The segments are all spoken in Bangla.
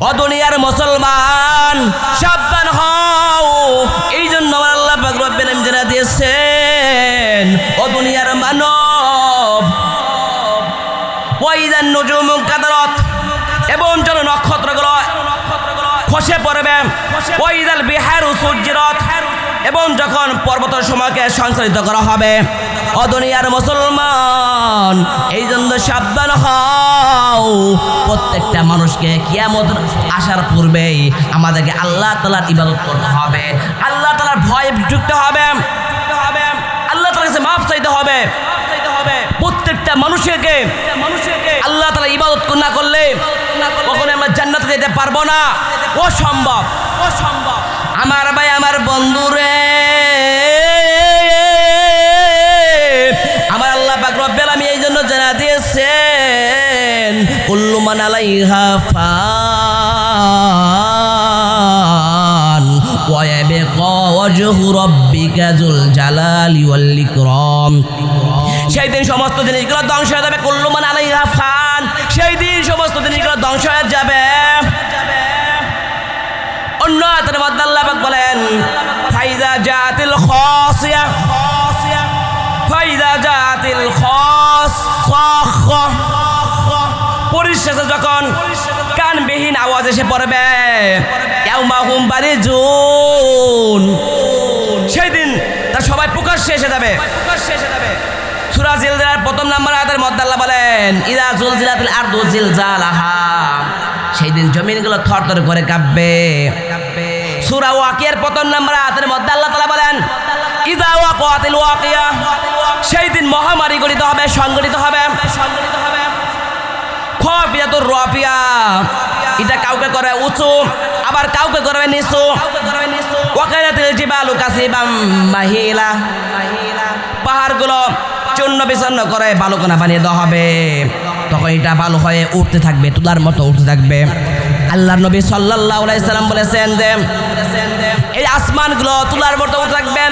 ও দুনিয়ার মুসলমান সাবধান হও। এই জন্য আমার আল্লাহ পাক রব্বুল আলামিন জানা দিয়েছেন, ও দুনিয়ার মানব, ওয়াইদান নুজুমু কাদারাত, এবং যখন নক্ষত্রগুলো খসে পড়বে, ওয়াইদাল বিহারু সুজ্জিরাত, এবং যখন পর্বত সমূহকে সংসারিত করা হবে। ও দুনিয়ার মুসলমান, এই জন্য সাবধান হও। প্রত্যেকটা মানুষকে কিয়ামত আসার পূর্বেই আমাদেরকে আল্লাহ তাআলার ইবাদত করতে হবে, আল্লাহ তাআলার ভয় যুক্ত হবে, আল্লাহ তাআলার কাছে মাফ চাইতে হবে। প্রত্যেকটা মানুষকে আল্লাহ তাআলা ইবাদত না করলে কখনো আমরা জান্নাতে যেতে পারবো না, অসম্ভব। আমার ভাই, আমার বন্ধুরে, আমার আল্লাহ পাক রব্বুল আলামিন এই জন্য জানা দিয়েছেন, কুল্লু মান আলাইহা ফান ওয়া ইয়াবকা ওয়াজহু রাব্বিকা যুল জালালি ওয়াল ইকরাম। সেই দিন সমস্ত জিনিসগুলো ধ্বংস হয়ে যাবে। কুল্লু মান আলাইহা ফান, সেই দিন সমস্ত জিনিসগুলো ধ্বংস হয়ে যাবে। অন্য আয়াতের মধ্যে আল্লাহ পাক বলেন, ফাইজা জাতিল খাসিয়া, ফাইজা জাতিল খাসা, পরিশেষে যখন কানবিহীন আওয়াজ এসে পড়বে, ইয়াউমা হুম বারিজুন, সেই দিন তার সবাই প্রকাশ্যে এসে যাবে। সূরা জিলজিলার প্রথম নম্বর আয়াতের মধ্যে আল্লাহ বলেন, ইযা জুলজিলাতিল আরদু জিলজালাহা, সেই দিন জমিনগুলো থরথর করে কাঁপবে। সূরা ওয়াকিয়ার প্রথম নম্বর আয়াতের মধ্যে আল্লাহ তাআলা বলেন, ইযা ওয়াকাতিল ওয়াকিয়া, সেই দিন মহামারী গঠিত হবে, সংগঠিত হবে। খাফিয়াতুর রাফিয়া, এটা কাউকে করে উঁচু, আবার কাউকে করবে নিচু। ওয়াকাতিল জিবালু কাসিবাম মাহিলা, পাহাড়গুলো চূর্ণ বিচূর্ণ করে বালুকণা বানিয়ে দেওয়া হবে। তখন এটা বালু হয়ে উঠতে থাকবে, তুলার মতো উঠতে থাকবে। আল্লাহর নবী সাল্লাল্লাহু আলাইহি সাল্লাম বলেছেন যে এই আসমানগুলো তুলার মতো উঠতে থাকবে,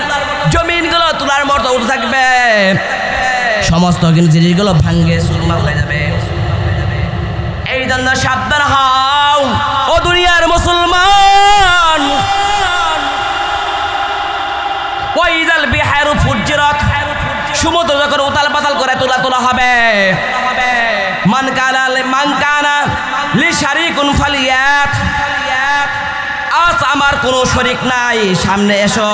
জমিনগুলো তুলার মতো উঠতে থাকবে, সমস্ত জিনিসগুলো ভাঙ্গে চুরমার হয়ে যাবে। এই জন্য সাবধান হও ও দুনিয়ার মুসলমান। ওয়াইদাল বিহারু ফুজ্জিরাত, সমুদ্র যখন উতাল পাতাল করে তোলা হবে। মান কানা লি শারিকুন ফালিয়াত, আজ আমার কোনো শরীক নাই, সামনে এসো।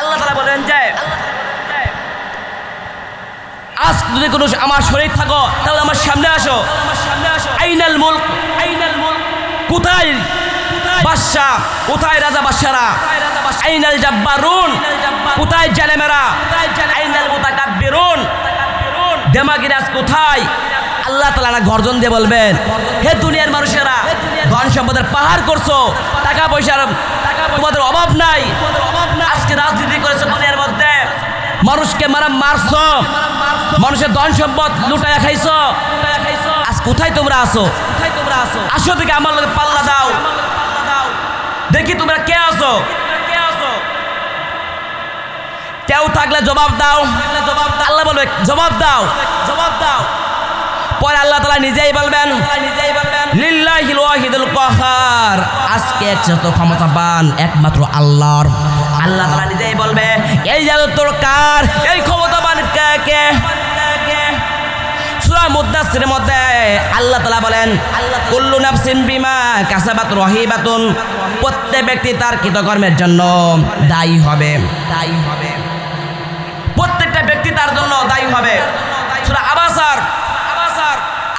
আল্লাহ তাআলা বলেন যে আজ যদি কোনো আমার শরীক থাকো তাহলে আমার সামনে আসো। আইনাল মুলক, কোথায় বাদশা, কোথায় রাজা বাদশারা? আইনাল জাব্বারুন, কোথায় জালেমেরা? আইনাল মুতাকাব্বিরুন, দেমাগিরাজ কোথায়? আল্লাহ তাআলা গর্জন দিয়ে বলবেন, হে দুনিয়ার মানুষেরা, ধন সম্পদের পাহাড় করছো, টাকা পয়সার তোমাদের অভাব নাই, আজকে রাজনীতি করেছো দুনিয়ার মধ্যে, মানুষকে মারছো, মানুষের ধন সম্পদ লুটাইয়া খাইছো, আজ কোথায় তোমরা আসো? আসো থেকে আমার লোকে পাল্লা দাও, দেখি তোমরা কে আসো। কেউ থাকলে জবাব দাও। আল্লাহ বলবে জবাব দাও। পরে আল্লাহ তাআলা নিজেই বলবেন, লিল্লাহিল ওয়াহিদুল কাহার, আজকে একমাত্র ক্ষমতাবান একমাত্র আল্লাহর। আল্লাহ তাআলা নিজেই বলবে, এই জাদুর কার, এই ক্ষমতাবান কে? সূরা মুদ্দাসসিরের মধ্যে আল্লাহ তাআলা বলেন, কুল্লু নাফসিন বিমা কাসাবাত রহিবাতুন, প্রত্যেক ব্যক্তি তার কৃতকর্মের জন্য দায়ী হবে। প্রত্যেকটা ব্যক্তি তার জন্য দায়ী হবে। সূরা আবাসার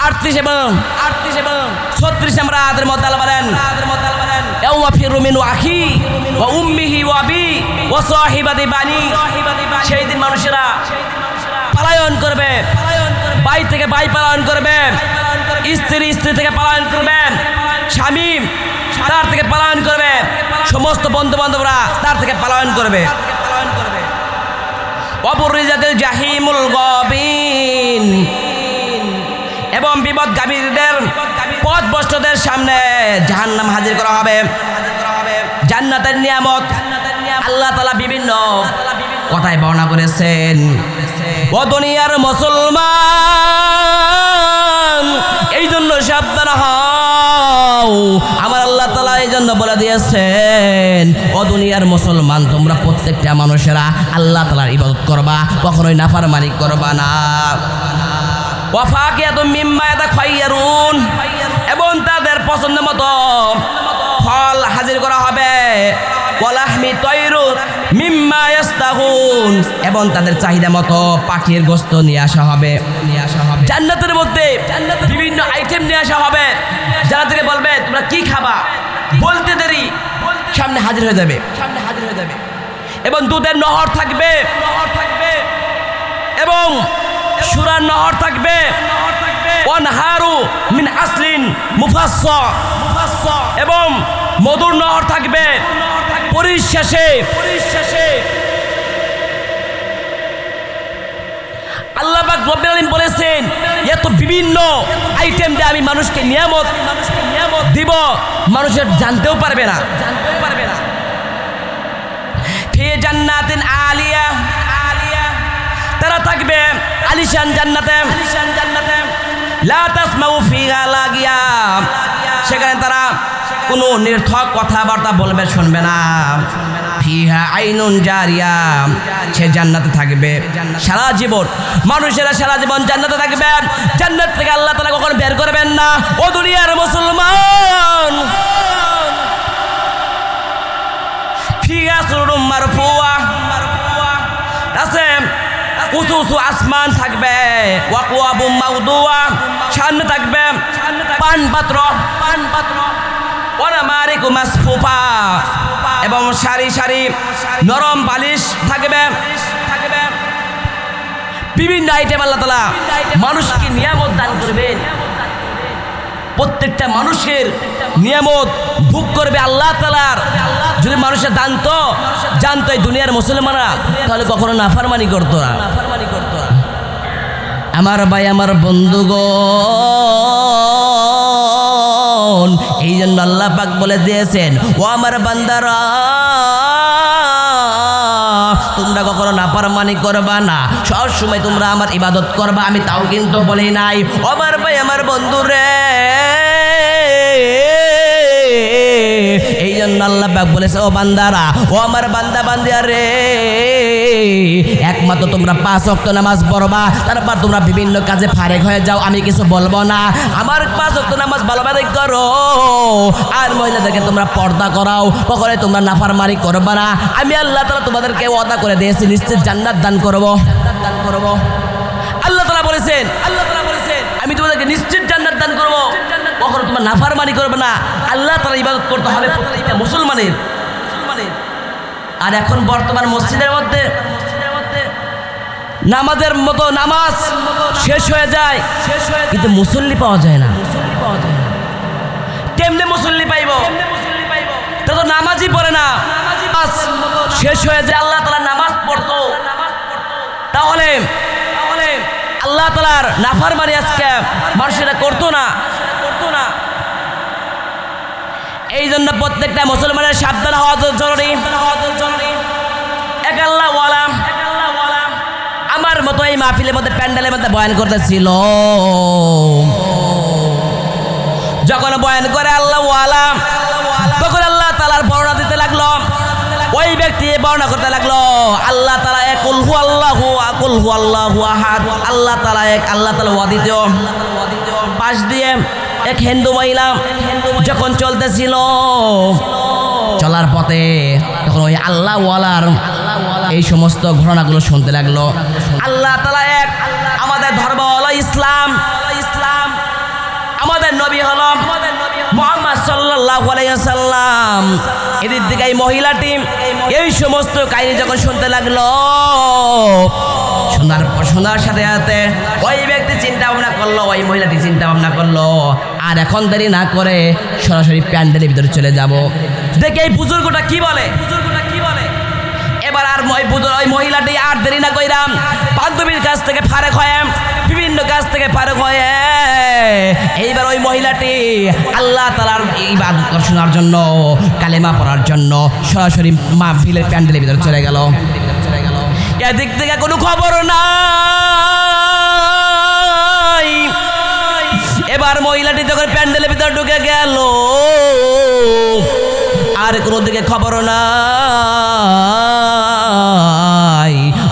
38 এবং 36 নম্বর আয়াতের মধ্যে আল্লাহ বলেন, ইয়াউমা ফিরু মিন আখি ওয়া উম্মিহি ওয়া আবি ওয়া সাহিবাতি বানি, সেই দিন মানুষেরা পলায়ন করবে, ভাই থেকে ভাই পলায়ন করবে, স্ত্রী থেকে পলায়ন করবে, স্বামী তার থেকে পলায়ন করবে, সমস্ত বন্ধু বান্ধবরা তার থেকে পলায়ন করবে। অবরিজাতিল জাহিমুল গাবিন, এবং বিপদগামীদের পথভ্রষ্টদের সামনে জাহান্নাম হাজির করা হবে। জান্নাতের নিয়ামত আল্লাহ তাআলা বিভিন্ন কথায় বর্ণনা করেছেন। ও দুনিয়ার মুসলমান, এই জন্য সাবধান হও। আমার আল্লাহ তাআলা এই জন্য বলে দিয়েছেন, ও দুনিয়ার মুসলমান, তোমরা প্রত্যেকটা মানুষেরা আল্লাহ তাআলার ইবাদত করবা, কখনোই নাফরমানি করবা না। ওয়া ফাকিহাতুম মিম্মা ইয়াতাখায়্যারুন, এবং তাদের পছন্দ মতো ফল হাজির করা হবে। ওয়া লাহমি তায়রুন মিম্মা ইয়াস্তাহুন, এবং তাদের চাহিদা মতো পাখির গোশত নিয়ে আসা হবে। জান্নাতের মধ্যে বিভিন্ন আইটেম নিয়ে আসা হবে। জান্নাত থেকে বলবে তোমরা কি খাবা, বলতে দেরি সামনে হাজির হয়ে যাবে। এবং দুধের নহর থাকবে, এবং সুরার নহর থাকবে। ওয়ানহারু মিন আসলিন মুফাসসা, এবং মধুর নহর থাকবে। পরিশেষে আল্লাহ পাক রব্বুল আলামিন বলেছেন, এত বিভিন্ন আইটেম দিয়ে আমি মানুষকে নিয়ামত দিব, মানুষের জানতেও পারবে না। ফি জান্নাতিন আলিয়া, তারা থাকবে আলিশান জান্নাতে। লা তাসমাউ ফিহা লাগিয়া, সেখানে তারা কোনো নির্থক কথাবার্তা বলবে, শুনবে না। ফিহা আইনুন জারিয়া, সে জান্নাতে থাকবে সারা জীবন। মানুষেরা সারা জীবন জান্নাতে থাকবে। জান্নাত থেকে আল্লাহ তাআলা কখনো বের করবেন না। ও দুনিয়ার মুসলমান, ফিহা সুরুরুম মারফুয়া, আছে উঁচু উঁচু আসমান থাকবে। ওয়াকওয়াবুম মাউদুয়া, সামনে থাকবে পান পাত্র। ওয়ানামারিকু মাসফুফা, এবং সারি সারি নরম বালিশ থাকবে। বিভিন্ন আইটেম আল্লাহ তাআলা মানুষকে নিয়ামত দান করবেন। প্রত্যেকটা মানুষের নিয়ামত ভোগ করবে আল্লাহ তাআলার। যদি মানুষের জানতো এই দুনিয়ার মুসলমানরা, তাহলে কখনো নাফরমানি করতো না। আমার ভাই, আমার বন্ধুগণ, এই জন্য আল্লাহ পাক বলে দিয়েছেন, ও আমার বান্দারা, তোমরা কখনো নাফরমানি করবা না, সব সময় তোমরা আমার ইবাদত করবা। আমি তাও কিন্তু বলি নাই। ও আমার ভাই, আমার বন্ধুরে, এই জন্য আল্লাহ পাক বলেছে, ও বান্দারা, ও আমার বান্দা বান্দিয়া রে, একমাত্র তোমরা 5 ওয়াক্ত নামাজ পড়বা, তারপর তোমরা বিভিন্ন কাজে ফারেক হয়ে যাও, আমি কিছু বলবো না। আমার 5 ওয়াক্ত নামাজ ভালোভাবে করো, আর মহিলাদেরকে তোমরা পর্দা করাও, কখনোই তোমরা নাফরমানি করবা না। আমি আল্লাহ তাআলা তোমাদেরকে ওয়াদা করে দিয়েছি, নিশ্চিত জান্নাত দান করব। আল্লাহ তাআলা বলেছেন, আমি তোমাদেরকে নিশ্চিত জান্নাত দান করব, কখনো তোমরা নাফরমানি করবে না। আল্লাহ তাআলা ইবাদত করতে হবে প্রত্যেকটা মুসলমানের। আর এখন বর্তমান মসজিদের মধ্যে নামাজের মতো নামাজ শেষ হয়ে যায়, কিন্তু মুসল্লি পাওয়া যায় না। কেমনে মুসল্লি পাইব? তা তো নামাজই পড়ে না। শেষ হয়ে যায়, আল্লাহ তাআলা নামাজ পড়তো, তাহলে আল্লাহ তাআলার নাফরমানি আজকে মানুষেরা করতো না। এই জন্য প্রত্যেকটা মুসলমানের সাবধান হওয়া জরুরি। এক আল্লাহ ওয়ালা আমার মতো এই মাহফিলের মধ্যে, প্যান্ডেলের মধ্যে বয়ান করতেছিল, যখন বয়ান করে আল্লাহ ওয়ালা, তখন আল্লাহ তাআলার বর্ণনা দিতে লাগলো। ওই ব্যক্তি বর্ণনা করতে লাগলো, আল্লাহ তাআলা এক, কুল হু আল্লাহু আহাদ, আল্লাহ তাআলা এক, আল্লাহ তাআলা অদ্বিতীয়। পাশ দিয়ে এক হিন্দু মহিলা যখন চলতেছিল, চলার পথে তখন ওই আল্লাহ ওয়ালার এই সমস্ত ঘটনাগুলো শুনতে লাগলো। আল্লাহ তাআলা এক, আমাদের ধর্ম হলো ইসলাম, আমাদের নবী হলো মুহাম্মদ সাল্লাল্লাহু আলাইহি ওয়াসাল্লাম। এদিক থেকে এই মহিলাটি এই সমস্ত কাহিনী যখন শুনতে লাগলো, শোনার সাথে সাথে ওই ব্যক্তি চিন্তা ভাবনা করলো, ওই মহিলাটি চিন্তা ভাবনা করলো, আর এখন দেরি না করে সরাসরি প্যান্ডেলের ভিতরে চলে যাব, দেখে এই বুজুর্গটা কি বলে। এবার আর ওই মহিলাটি আর দেরি না কইরাম বান্ধবীর কাছ থেকে ফারেক হয়ে, বিভিন্ন কাছ থেকে ফারেক হয়ে, এইবার ওই মহিলাটি আল্লাহ তাআলার ইবাদত শোনার জন্য, কালেমা পড়ার জন্য সরাসরি মাহফিলের প্যান্ডেলের ভিতরে চলে গেল। এদিক থেকে কোনো খবর নাই। এবার এবার মহিলাটি যখন প্যান্ডেলের ভিতরে ঢুকে গেল আর কোনো দিকে খবর নাই।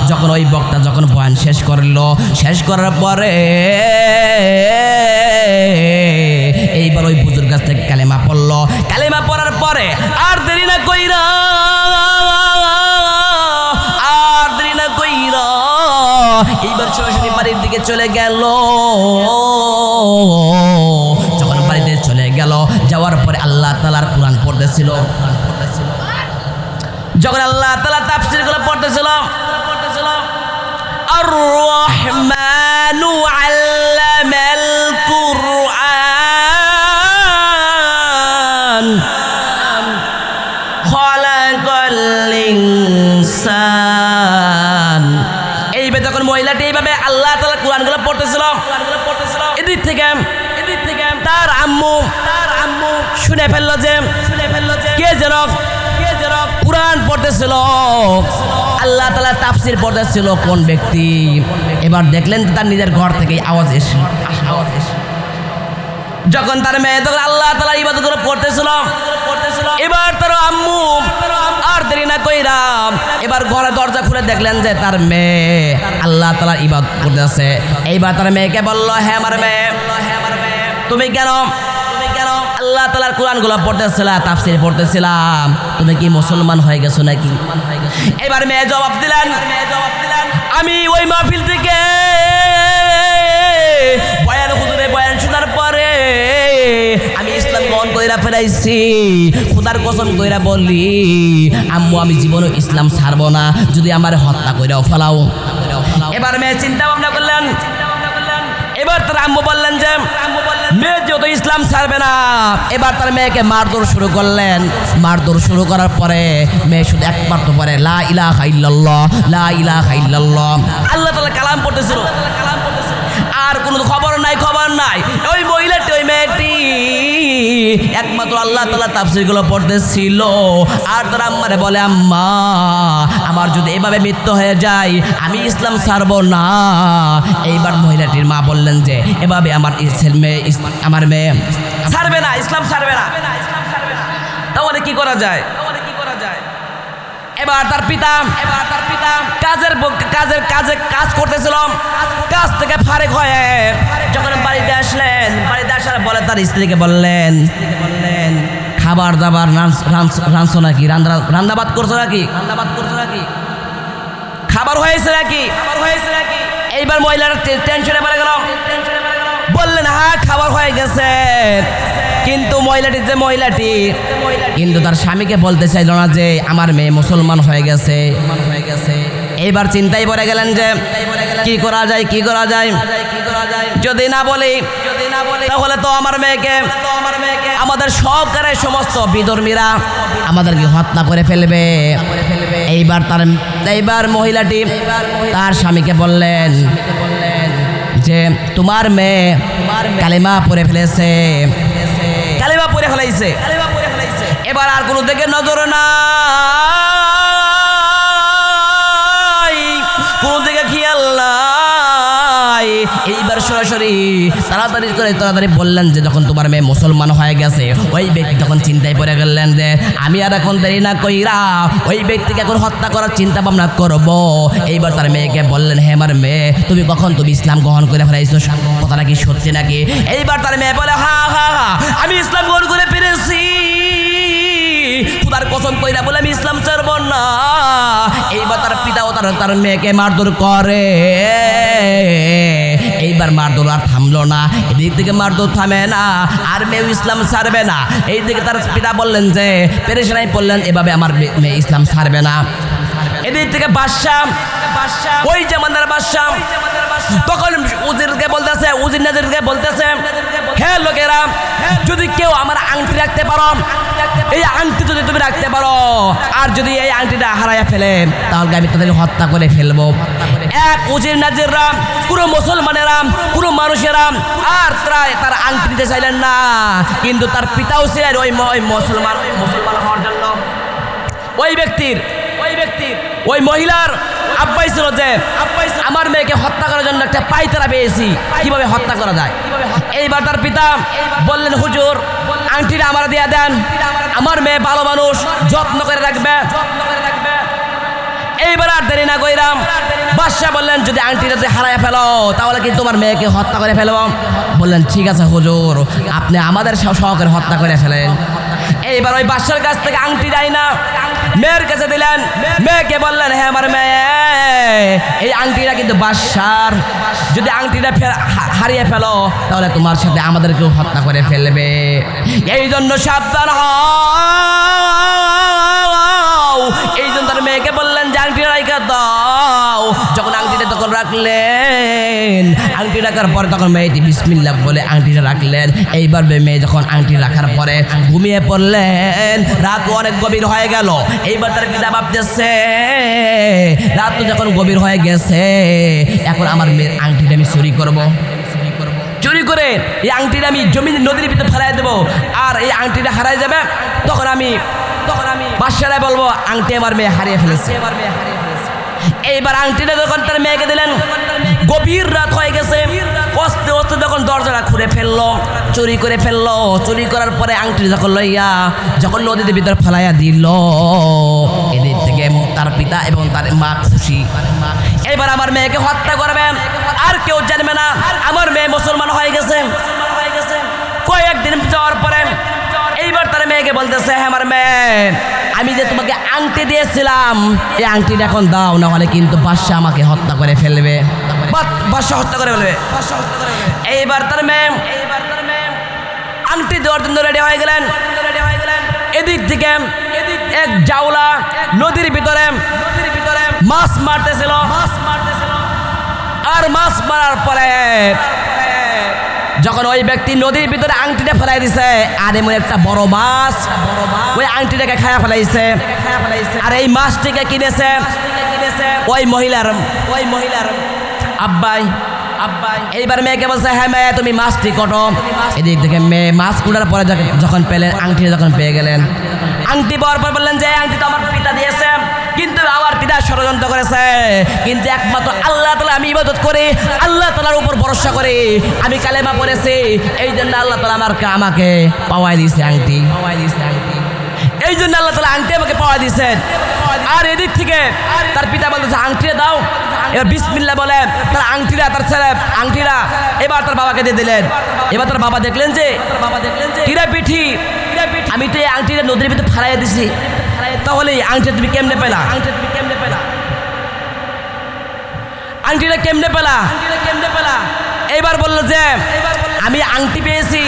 যখন ওই বক্তা যখন বয়ান শেষ করলো, শেষ করার পরে এইবার ওই বুজুর্গ কাছ থেকে কালেমা পড়লো। কালেমা পড়ার পরে আর দেরি না কইরা এইবার সরাসরি বাড়ির দিকে চলে গেল। যখন বাড়িতে চলে গেল, যাওয়ার পরে আল্লাহ তাআলার কোরআন পড়তেছিল। যখন আল্লাহ তাআলা তাফসীর গুলো পড়তেছিল, আর রহমানু আল্লামাল কুরআন খালাকাল ইনসান। এইভাবে যখন মহিলাটি এইভাবে আল্লাহ তাআলা কোরআনগুলো পড়তেছিল, এদিক থেকে তার আম্মু শুনে ফেললো যে কে যেন কোরআন পড়তেছিল, আল্লাহ তাআলা তাফসীর পড়তেছিল কোন ব্যক্তি। এবার দেখলেন তার নিজের ঘর থেকে আওয়াজ এসে যখন তার মেয়ে তখন আল্লাহ তাআলা ইবাদতগুলো পড়তেছিল, এবার তার আম্মু আর দেরি না কইরা এবার ঘরে দরজা খুলে দেখলেন যে তার মেয়ে আল্লাহ তাআলার ইবাদত করতেছে। এইবার তার মেয়েকে বলল, হ্যাঁ আমার মেয়ে, তুমি কেন আল্লাহ তাআলার কোরআনগুলো পড়তেছিলা, তাফসীর পড়তেছিলাম, তুমি কি মুসলমান হয়ে গেছো নাকি? এবার মেয়ে জবাব দিলেন, আমি ওই মাহফিল থেকে বয়ান হুজুরে বয়ান শোনার পরে আমি ইসলাম গ্রহণ কইরা ফেলাইছি। খোদার কসম কইরা বলি আম্মু, আমি জীবনে ইসলাম ছাড়বো না, যদি আমার হত্যা কইরাও ফেলাও। এবার মেয়ে চিন্তা ভাবনা করলেন। এবার তার আম্মু বললেন যে মেয়ে যেহেতু ইসলাম ছাড়বে না, এবার তার মেয়েকে মারধর শুরু করলেন। মারধর শুরু করার পরে মেয়ে শুধু একবার তো পরে লা ইলাহা ইল্লাল্লাহ, লা ইলাহা ইল্লাল্লাহ, আল্লাহ তাআলা কালাম পড়তেছিল। আর কোনো খবর নাই। ওই মহিলাটি, ওই মেয়েটি একমাত্র আল্লাহ তাআলা তাফসীরগুলো পড়তেছিল। আর তার আম্মারে বলে, আম্মা আমার যদি এভাবে মৃত্যু হয়ে যায় আমি ইসলাম ছাড়বো না। এইবার মহিলাটির মা বললেন যে এভাবে আমার মেয়ে ছাড়বে না, ইসলাম ছাড়বে না, তাহলে কি করা যায়? এবার তার পিতা কাজ করতেছিল, কাজ থেকে ফারেক হয়ে যখন বাড়িতে আসলেন, বাড়িতে আসার বলে তার স্ত্রীকে বললেন, খাবার দাবার রাঁধছো নাকি, রান্নাবাদ করছো নাকি, খাবার হয়েছে নাকি? এইবার মহিলাটা টেনশনে পড়ে গেল, বললেন হ্যাঁ খাবার হয়ে গেছে। কিন্তু মহিলাটি কিন্তু তার স্বামীকে বলতে চাইল না যে আমার মেয়ে মুসলমান হয়ে গেছে। এইবার চিন্তায় পড়ে গেলেন যে কি করা যায়, যদি না বলি তাহলে তো আমার মেয়েকে আমাদের সরকারের সমস্ত বিধর্মীরা আমাদেরকে হত্যা করে ফেলবে। এইবার মহিলাটি তার স্বামীকে বললেন যে তোমার মেয়ে কালেমা পড়ে ফেলেছে, এবার আর কোনো দিকে নজর নাই, কোনো দিকে খেয়াল নাই। এইবার সরাসরি তাড়াতাড়ি বললেন যে যখন তোমার মেয়ে মুসলমান হয়ে গেছে, ওই ব্যক্তি তখন চিন্তায় পড়ে গেলেন যে আমি আর এখন দেরি না কইরা ওই ব্যক্তিকে এখন হত্যা করার চিন্তা ভাবনা করবো। এইবার তার মেয়েকে বললেন, হে আমার মেয়ে তুমি ইসলাম গ্রহণ করে ফেলাইছো, কথাটা কি সত্যি নাকি? এইবার তার মেয়ে বলে, হ্যাঁ আমি ইসলাম গ্রহণ করে ফেলেছি, খোদার কসম কইরা বলে আমি ইসলাম ছাড়ব না। এইবার তার পিতাও তার মেয়েকে মারধর করে। এইবার মারধর আর থামলো না, এদিক থেকে মারধর থামে না, আর মেয়ে ইসলাম ছাড়বে না। এই দিকে তার পিতা বললেন যে পেরেশানায় পড়লেন, এভাবে আমার মেয়ে ইসলাম ছাড়বে না। এদিক থেকে বাদশা ওই জামানদার বাদশা তখন উজির নাজিরকে বলতেছে, হে লোকেরা, যদি কেউ আমার আংটি রাখতে পারো, এই আংটি যদি তুমি রাখতে পারো, আর যদি এই আংটিটা হারাইয়া ফেলে তাহলে আমি তাদের হত্যা করে ফেলবো। এক উজির নাজিররা, পুরো মুসলমানেরা, পুরো মানুষেরা আর তার আংটি দিতে চাইলেন না, কিন্তু তার পিতাও ছিলেন ওই মুসলমান হওয়ার জন্য। ওই মহিলার আব্বাই ছিল যে আমার মেয়েকে হত্যা করার জন্য একটা পাইতারা পেয়েছি, কিভাবে হত্যা করা যায়। এইবার তার পিতা বললেন, হুজুর আংটিটা আমার দিয়ে দেন, আমার মেয়ে ভালো মানুষ, যত্ন করে রাখবে। এইবার আর দেরি না কইরাম বাদশা বললেন, যদি আংটিটা যদি হারায় ফেলো তাহলে কি তোমার মেয়েকে হত্যা করে ফেলব। বললেন, ঠিক আছে হুজুর, আপনি আমাদের সহকারে হত্যা করে ফেলেন। এইবার ওই বাদশার কাছ থেকে আংটি দেয় না, মেয়ের কাছে দিলেন। মেয়েকে বললেন, হ্যাঁ আমার মেয়ে, এই আংটিটা কিন্তু বাদশার, যদি আংটিটা হারিয়ে ফেলো তাহলে তোমার সাথে আমাদেরকেও হত্যা করে ফেলবে, এই জন্য সাবধান হও। এই জন্য তার মেয়েকে বললেন যে আংটিটা রাইখা দাও। যখন আংটিটা তখন রাখলেন, আংটি রাখার পরে তখন মেয়েটি বিসমিল্লাহ বলে আংটিটা রাখলেন। এইবার মেয়ে যখন আংটি রাখার পরে ঘুমিয়ে পড়লেন, রাত অনেক গভীর হয়ে গেল। এইবার তার পিতা ভাবতেছে, রাত তো যখন গভীর হয়ে গেছে, এখন আমার মেয়ের আংটিটা আমি চুরি করব। চুরি করে এই আংটিটা আমি জমিন নদীর ভিতরে ফেলাই দেবো, আর এই আংটিটা হারাই যাবে। তখন আমি বাদশারে বলবো আংটি আমার মেয়ে হারিয়ে ফেলেছে। এইবার আংটিটা যখন তার মেয়েকে দিলেন, গভীর রাত হয়ে গেছে, কষ্টে কষ্টে যখন দরজাটা খুলে ফেললো, চুরি করে ফেললো। চুরি করার পরে আংটি যখন লইয়া যখন নদীর ভিতরে ফেলাইয়া দিল, এদিক থেকে তার পিতা এবং তার মা খুশি। এবার আমার মেয়েকে হত্যা করবেন, আর কেউ জানবে না আমার মেয়ে মুসলমান হয়ে গেছে। কয়েকদিন যাওয়ার পরে এইবার তার মেয়েকে বলতেছে, হ্যাঁ আমার মেয়ে, আমি যে তোমাকে আংটি দিয়েছিলাম, এই আংটিটা এখন দাও, না হলে কিন্তু বাদশা আমাকে হত্যা করে ফেলবে। বাদশা হত্যা করে ফেলবে। এইবার তার মেয়ে আংটি দেওয়ার জন্য রেডি হয়ে গেলেন। এদিক থেকে এক জাউলা নদীর ভিতরে মাছ মারতেছিল। আর মাছ মারার পরে যখন ওই ব্যক্তি নদীর ভিতরে আংটিটা ফেলাই দিছে, আর এমন একটা বড় মাছ ওই আংটিটাকে খায়া ফেলাইছে। আর এই মাছটিকে কিনেছে ওই মহিলার আব্বাই। এইবার মেয়েকে বলছে, হ্যাঁ মেয়ে তুমি মাছটি কটো। এদিক থেকে মেয়ে মাছ কুড়ার পরে যখন পেলেন, আংটি যখন পেয়ে গেলেন, আংটি পাওয়ার পর বললেন যে আংটি তো আমার পিতা দিয়েছে, কিন্তু আমার পিতা ষড়যন্ত্র করেছে, কিন্তু একমাত্র আল্লাহ তাআলা আমি ইবাদত করি, আল্লাহ তাআলার উপর ভরসা করি, আমি কালেমা পড়েছি, এই জন্য আল্লাহ তাআলা আমাকে পাওয়াই দিয়েছে আংটি। এই জন্য আল্লাহ তাআলা আংটি আমাকে পাওয়া দিয়েছেন। আর এদিক থেকে তার পিতা বলতেছে আংটিটা দাও। এবার বিসমিল্লাহ বলে তার আংটিটা, তার ছেলে আংটিটা এবার তার বাবাকে দিয়ে দিলেন। এবার তার বাবা দেখলেন যে টিরা পিঠি, আমি তো এই আংটিটা নদীর ভিতরে ফালাইয়া দিছি, তাহলে এই আংটিটা তুমি কেমনে পেলা? আংটিটা কেমনে পেলা? এইবার বললো যে আমি আংটি পেয়েছি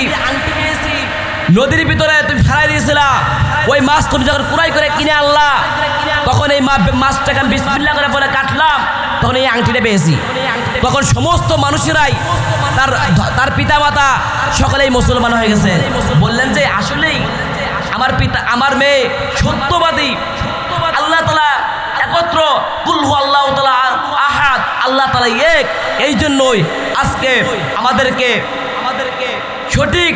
নদীর ভিতরে, তুমি ফেলাই দিয়েছিলা। ওই মাছ তুমি যখন কুড়াই করে কিনে আনলা, তখন এই মাছটাকে আমি বিসমিল্লাহ করে বলে কাটলাম, তখন এই আংটিটা পেয়েছি। তখন সমস্ত মানুষেরাই তার পিতা মাতা সকলেই মুসলমান হয়ে গেছে। বললেন যে আসলেই আমার পিতা আমার মেয়ে সত্যবাদী, আল্লাহ তাআলা একত্র, কুল হু আল্লাহু তাআলা আহাদ, আল্লাহ তাআলা এক। এই জন্যই আজকে আমাদেরকে সঠিক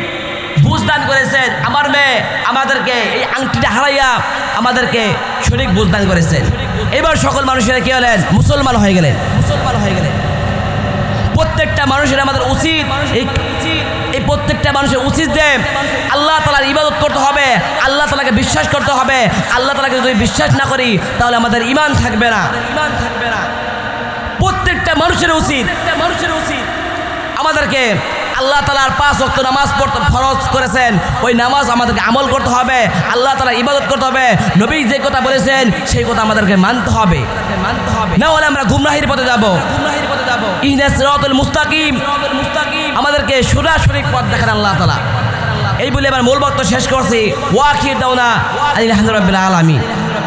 বুঝদান করেছেন। আমার মেয়ে আমাদেরকে এই আংটিটা হারাইয়া আমাদেরকে সঠিক বুঝদান করেছেন। এবার সকল মানুষেরা কি হলেন? মুসলমান হয়ে গেলেন। প্রত্যেকটা মানুষের আমাদের উচিত, এই প্রত্যেকটা মানুষের উচিত যে আল্লাহ তাআলার ইবাদত করতে হবে, আল্লাহ তাআলাকে বিশ্বাস করতে হবে। আল্লাহ তাআলাকে যদি বিশ্বাস না করি তাহলে আমাদের ঈমান থাকবে না। প্রত্যেকটা মানুষের উচিত আমাদেরকে আল্লাহ তাআলার 5 ওয়াক্ত নামাজ পড়তে ফরজ করেছেন, ওই নামাজ আমাদেরকে আমল করতে হবে, আল্লাহ তাআলার ইবাদত করতে হবে। নবী যে কথা বলেছেন সেই কথা আমাদেরকে মানতে হবে, না হলে আমরা গুমরাহির পথে যাব। ইহদিনাস সিরাতাল মুস্তাকিম, আমাদেরকে সরাসরি পথ দেখান আল্লাহ তাআলা। এই বলে এবার মূল বক্তব্য শেষ করছি। ওয়া আখির দাওনা আলহামদুলিল্লাহি রাব্বিল আলামিন।